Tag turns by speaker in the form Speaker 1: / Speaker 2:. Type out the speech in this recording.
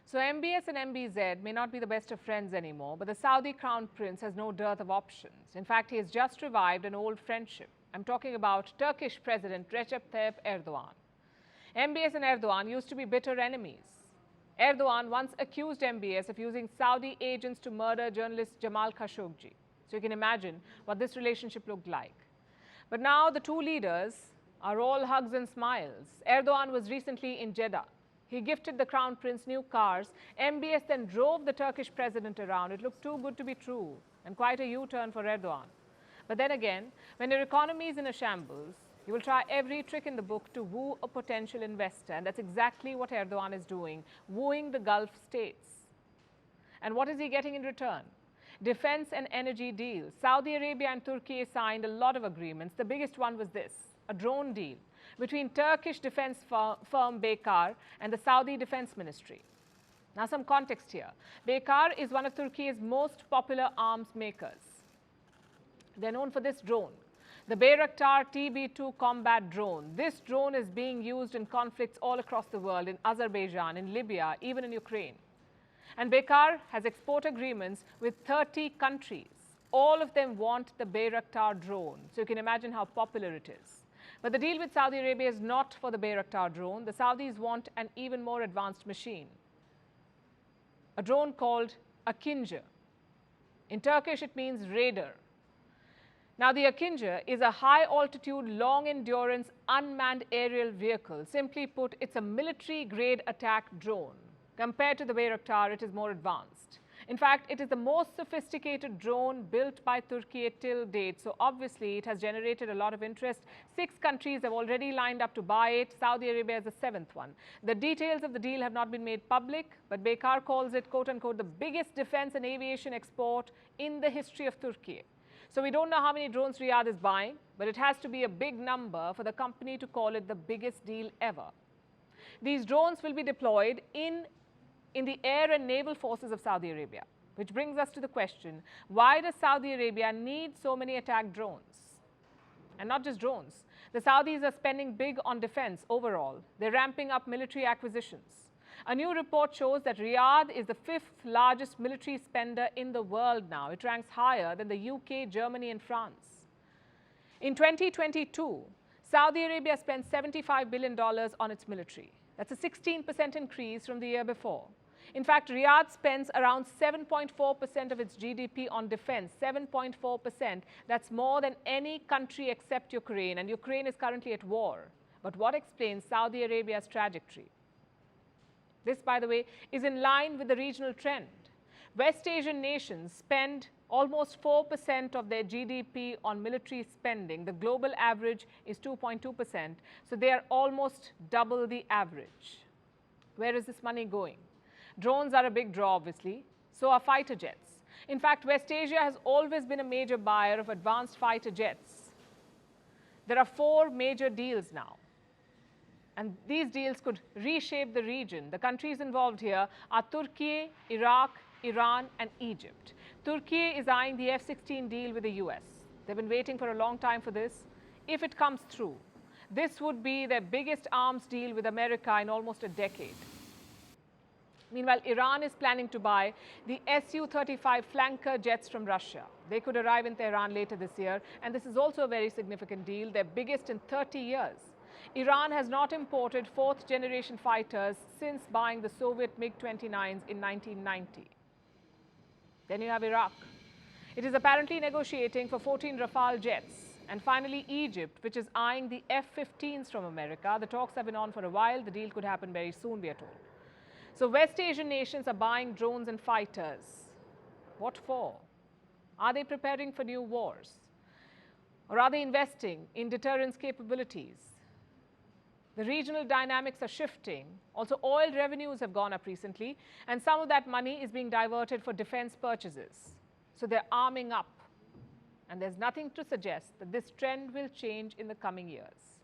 Speaker 1: So MBS and MBZ may not be the best of friends anymore, but the Saudi crown prince has no dearth of options. In fact, he has just revived an old friendship. I'm talking about Turkish President Recep Tayyip Erdogan. MBS and Erdogan used to be bitter enemies. Erdogan once accused MBS of using Saudi agents to murder journalist Jamal Khashoggi. So you can imagine what this relationship looked like. But now the two leaders are all hugs and smiles. Erdogan was recently in Jeddah. He gifted the crown prince new cars. MBS then drove the Turkish president around. It looked too good to be true and quite a U-turn for Erdogan. But then again, when your economy is in a shambles, you will try every trick in the book to woo a potential investor. And that's exactly what Erdogan is doing, wooing the Gulf states. And what is he getting in return? Defense and energy deals. Saudi Arabia and Turkey signed a lot of agreements. The biggest one was this, a drone deal between Turkish defense firm Baykar and the Saudi Defense Ministry. Now some context here. Baykar is one of Turkey's most popular arms makers. They're known for this drone, the Bayraktar TB2 combat drone. This drone is being used in conflicts all across the world, in Azerbaijan, in Libya, even in Ukraine. And Baykar has export agreements with 30 countries. All of them want the Bayraktar drone. So you can imagine how popular it is. But the deal with Saudi Arabia is not for the Bayraktar drone. The Saudis want an even more advanced machine, a drone called a clinched. In Turkish, it means raider. Now, the Akinja is a high-altitude, long-endurance, unmanned aerial vehicle. Simply put, it's a military-grade attack drone. Compared to the Bayraktar, it is more advanced. In fact, it is the most sophisticated drone built by Turkey till date. So obviously, it has generated a lot of interest. 6 countries have already lined up to buy it. Saudi Arabia is the 7th one. The details of the deal have not been made public, but Baykar calls it, quote-unquote, the biggest defense and aviation export in the history of Turkey. So we don't know how many drones Riyadh is buying, but it has to be a big number for the company to call it the biggest deal ever. These drones will be deployed in the air and naval forces of Saudi Arabia, which brings us to the question, why does Saudi Arabia need so many attack drones? And not just drones. The Saudis are spending big on defense overall. They're ramping up military acquisitions. A new report shows that Riyadh is the 5th largest military spender in the world now. It ranks higher than the UK, Germany, and France. In 2022, Saudi Arabia spent $75 billion on its military. That's a 16% increase from the year before. In fact, Riyadh spends around 7.4% of its GDP on defense, 7.4%. That's more than any country except Ukraine, and Ukraine is currently at war. But what explains Saudi Arabia's trajectory? This, by the way, is in line with the regional trend. West Asian nations spend almost 4% of their GDP on military spending. The global average is 2.2%, so they are almost double the average. Where is this money going? Drones are a big draw, obviously. So are fighter jets. In fact, West Asia has always been a major buyer of advanced fighter jets. There are 4 major deals now. And these deals could reshape the region. The countries involved here are Turkey, Iraq, Iran, and Egypt. Turkey is eyeing the F-16 deal with the US. They've been waiting for a long time for this. If it comes through, this would be their biggest arms deal with America in almost a decade. Meanwhile, Iran is planning to buy the Su-35 flanker jets from Russia. They could arrive in Tehran later this year, and this is also a very significant deal, their biggest in 30 years. Iran has not imported 4th-generation fighters since buying the Soviet MiG-29s in 1990. Then you have Iraq. It is apparently negotiating for 14 Rafale jets. And finally, Egypt, which is eyeing the F-15s from America. The talks have been on for a while. The deal could happen very soon, we are told. So West Asian nations are buying drones and fighters. What for? Are they preparing for new wars? Or are they investing in deterrence capabilities? The regional dynamics are shifting. Also, oil revenues have gone up recently, and some of that money is being diverted for defense purchases. So they're arming up. And there's nothing to suggest that this trend will change in the coming years.